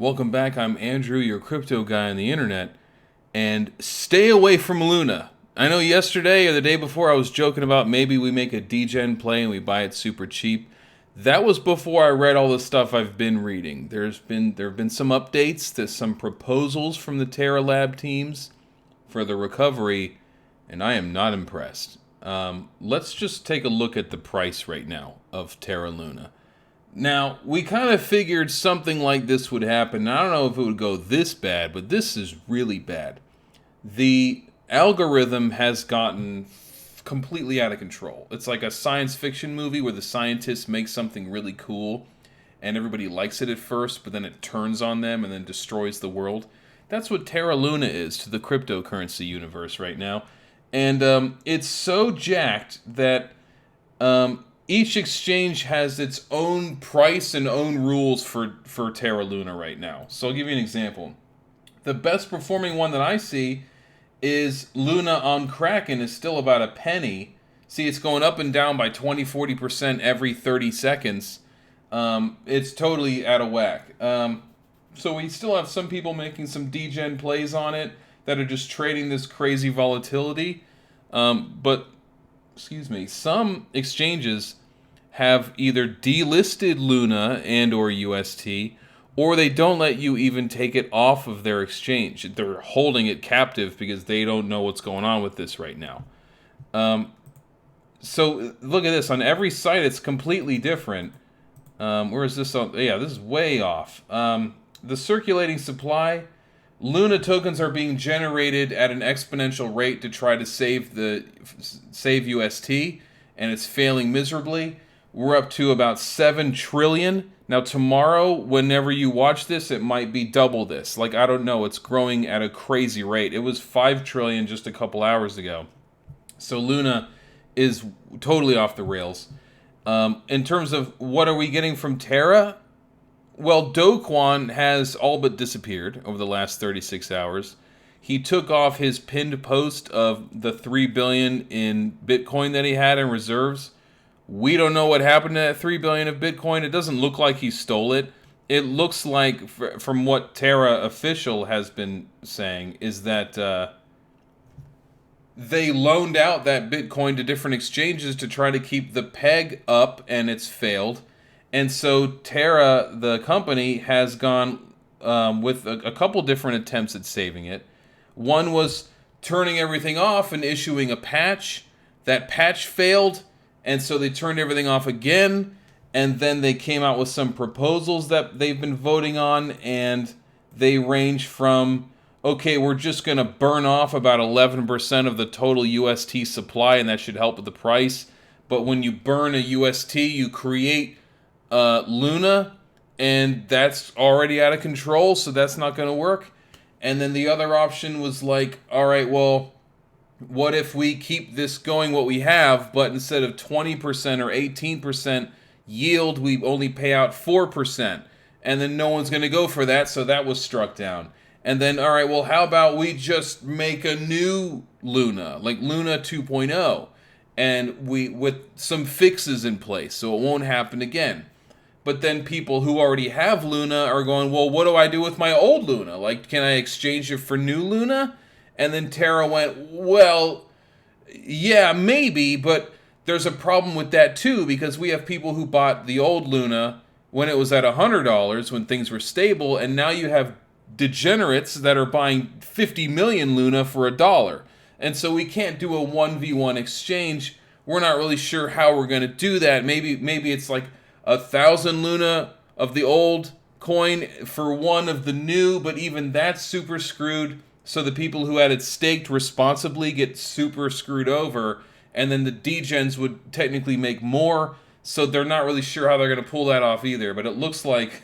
Welcome back. I'm Andrew, your crypto guy on the internet. And stay away from Luna. I know yesterday or the day before I was joking about maybe we make a degen play and we buy it super cheap. That was before I read all the stuff I've been reading. There have been some updates to some proposals from the Terra Lab teams for the recovery, and I am not impressed. Let's just take a look at the price right now of Terra Luna. Now, we kind of figured something like this would happen. I don't know if it would go this bad, but this is really bad. The algorithm has gotten completely out of control. It's like a science fiction movie where the scientists make something really cool and everybody likes it at first, but then it turns on them and then destroys the world. That's what Terra Luna is to the cryptocurrency universe right now. And it's so jacked that each exchange has its own price and own rules for Terra Luna right now. So I'll give you an example. The best performing one that I see is Luna on Kraken is still about a penny. See, it's going up and down by 20-40% every 30 seconds. It's totally out of whack. So we still have some people making some degen plays on it that are just trading this crazy volatility. But some exchanges have either delisted Luna and or UST, or they don't let you even take it off of their exchange. They're holding it captive because they don't know what's going on with this right now. So look at this. On every site, it's completely different. Where is this on? Yeah, this is way off. The circulating supply, Luna tokens are being generated at an exponential rate to try to save UST, and it's failing miserably. We're up to about 7 trillion. Now tomorrow, whenever you watch this, it might be double this. Like, I don't know, it's growing at a crazy rate. It was 5 trillion just a couple hours ago. So Luna is totally off the rails. In terms of what are we getting from Terra? Well, Do Kwon has all but disappeared over the last 36 hours. He took off his pinned post of the 3 billion in Bitcoin that he had in reserves. We don't know what happened to that 3 billion of Bitcoin. It doesn't look like he stole it. It looks like, from what Terra official has been saying, is that they loaned out that Bitcoin to different exchanges to try to keep the peg up, and it's failed. And so Terra, the company, has gone with a couple different attempts at saving it. One was turning everything off and issuing a patch. That patch failed, and so they turned everything off again, and then they came out with some proposals that they've been voting on, and they range from, okay, we're just going to burn off about 11% of the total UST supply, and that should help with the price. But when you burn a UST, you create Luna, and that's already out of control, so that's not going to work. And then the other option was like, all right, well, what if we keep this going what we have, but instead of 20% or 18% yield, we only pay out 4%. And then no one's going to go for that, so that was struck down. And then, all right, well, how about we just make a new Luna, like Luna 2.0, and we with some fixes in place so it won't happen again. But then people who already have Luna are going, well, what do I do with my old Luna? Like, can I exchange it for new Luna? And then Terra went, well, yeah, maybe, but there's a problem with that too, because we have people who bought the old Luna when it was at $100, when things were stable, and now you have degenerates that are buying 50 million Luna for $1. And so we can't do a 1v1 exchange. We're not really sure how we're going to do that. Maybe it's like 1,000 Luna of the old coin for one of the new, but even that's super screwed. So the people who had it staked responsibly get super screwed over, and then the degens would technically make more, so they're not really sure how they're going to pull that off either. But it looks like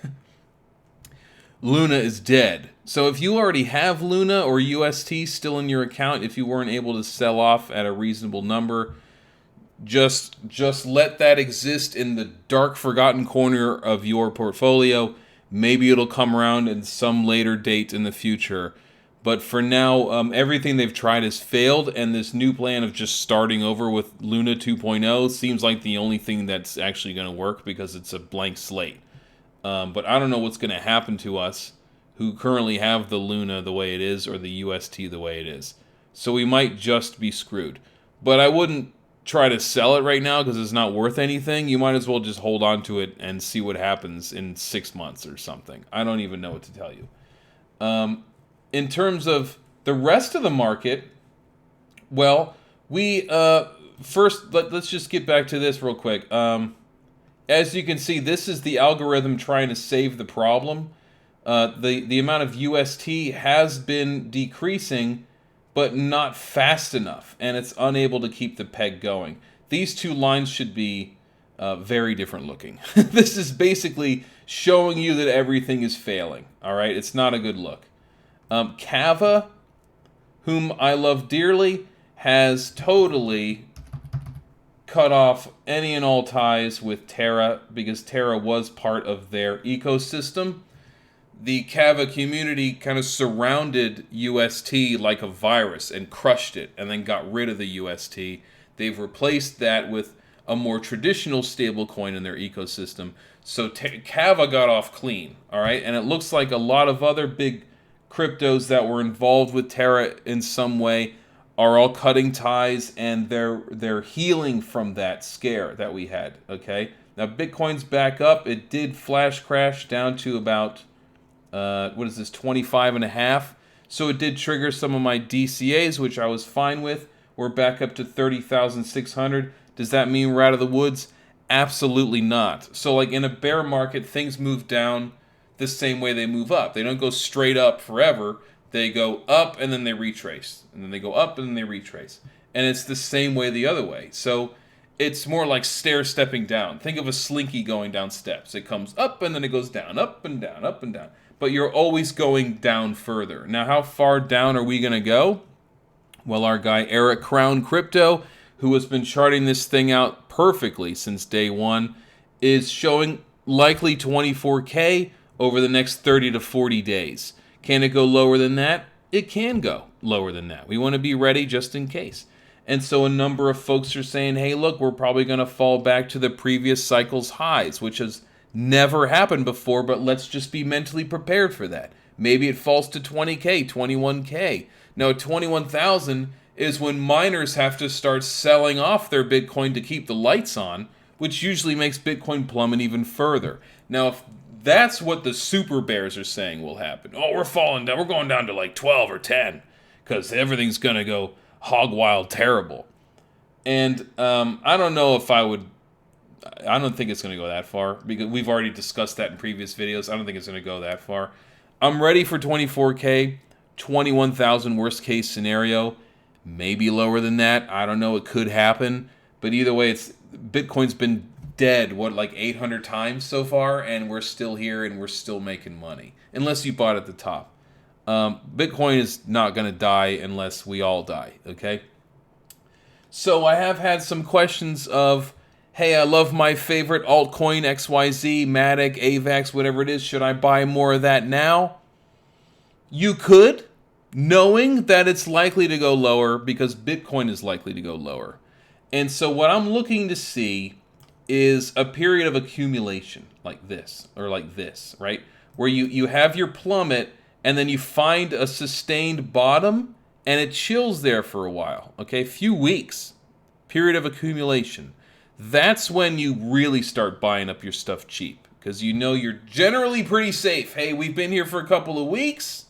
Luna is dead. So if you already have Luna or UST still in your account, if you weren't able to sell off at a reasonable number, just let that exist in the dark, forgotten corner of your portfolio. Maybe it'll come around in some later date in the future. But for now, everything they've tried has failed, and this new plan of just starting over with Luna 2.0 seems like the only thing that's actually going to work because it's a blank slate. But I don't know what's going to happen to us who currently have the Luna the way it is or the UST the way it is. So we might just be screwed. But I wouldn't try to sell it right now because it's not worth anything. You might as well just hold on to it and see what happens in 6 months or something. I don't even know what to tell you. In terms of the rest of the market, well, we first let's just get back to this real quick. As you can see, this is the algorithm trying to save the problem. The amount of UST has been decreasing, but not fast enough, and it's unable to keep the peg going. These two lines should be very different looking. This is basically showing you that everything is failing. All right, it's not a good look. Kava, whom I love dearly, has totally cut off any and all ties with Terra because Terra was part of their ecosystem. The Kava community kind of surrounded UST like a virus and crushed it and then got rid of the UST. They've replaced that with a more traditional stablecoin in their ecosystem. So Kava got off clean, all right? And it looks like a lot of other big cryptos that were involved with Terra in some way are all cutting ties, and they're healing from that scare that we had, okay? Now, Bitcoin's back up. It did flash crash down to about, 25.5. So it did trigger some of my DCAs, which I was fine with. We're back up to 30,600. Does that mean we're out of the woods? Absolutely not. So, like in a bear market, things move down the same way they move up. They don't go straight up forever. They go up and then they retrace. And then they go up and then they retrace. And it's the same way the other way. So it's more like stair-stepping down. Think of a slinky going down steps. It comes up and then it goes down, up and down, up and down. But you're always going down further. Now, how far down are we going to go? Well, our guy Eric Crown Crypto, who has been charting this thing out perfectly since day one, is showing likely 24K over the next 30 to 40 days. Can it go lower than that? It can go lower than that. We want to be ready just in case. And so a number of folks are saying, hey, look, we're probably going to fall back to the previous cycle's highs, which has never happened before, but let's just be mentally prepared for that. Maybe it falls to 20K, 21K. Now, 21,000 is when miners have to start selling off their Bitcoin to keep the lights on, which usually makes Bitcoin plummet even further. Now, if that's what the super bears are saying will happen. Oh, we're falling down. We're going down to like 12 or 10 because everything's going to go hog wild terrible. And I don't know if I don't think it's going to go that far because we've already discussed that in previous videos. I don't think it's going to go that far. I'm ready for 24K, 21,000 worst case scenario. Maybe lower than that. I don't know. It could happen. But either way, Bitcoin's been dead, like 800 times so far, and we're still here and we're still making money. Unless you bought at the top. Bitcoin is not going to die unless we all die, okay? So I have had some questions of, hey, I love my favorite altcoin, XYZ, Matic, AVAX, whatever it is. Should I buy more of that now? You could, knowing that it's likely to go lower because Bitcoin is likely to go lower. And so what I'm looking to see is a period of accumulation like this, or like this, right? Where you have your plummet and then you find a sustained bottom and it chills there for a while, okay? A few weeks, period of accumulation. That's when you really start buying up your stuff cheap because you know you're generally pretty safe. Hey, we've been here for a couple of weeks.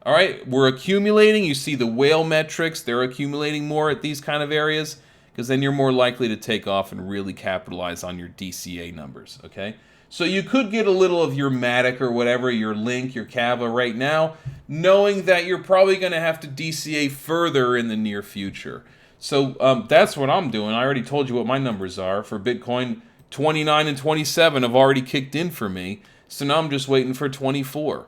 All right, we're accumulating. You see the whale metrics. They're accumulating more at these kind of areas because then you're more likely to take off and really capitalize on your DCA numbers, okay? So you could get a little of your Matic or whatever, your Link, your Kava right now, knowing that you're probably going to have to DCA further in the near future. So that's what I'm doing. I already told you what my numbers are. For Bitcoin, 29 and 27 have already kicked in for me. So now I'm just waiting for 24.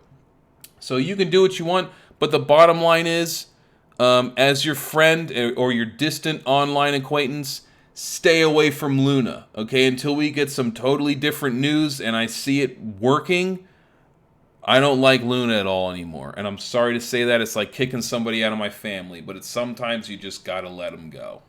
So you can do what you want, but the bottom line is, as your friend or your distant online acquaintance, stay away from Luna, okay? Until we get some totally different news and I see it working, I don't like Luna at all anymore. And I'm sorry to say that. It's like kicking somebody out of my family, but sometimes you just gotta let them go.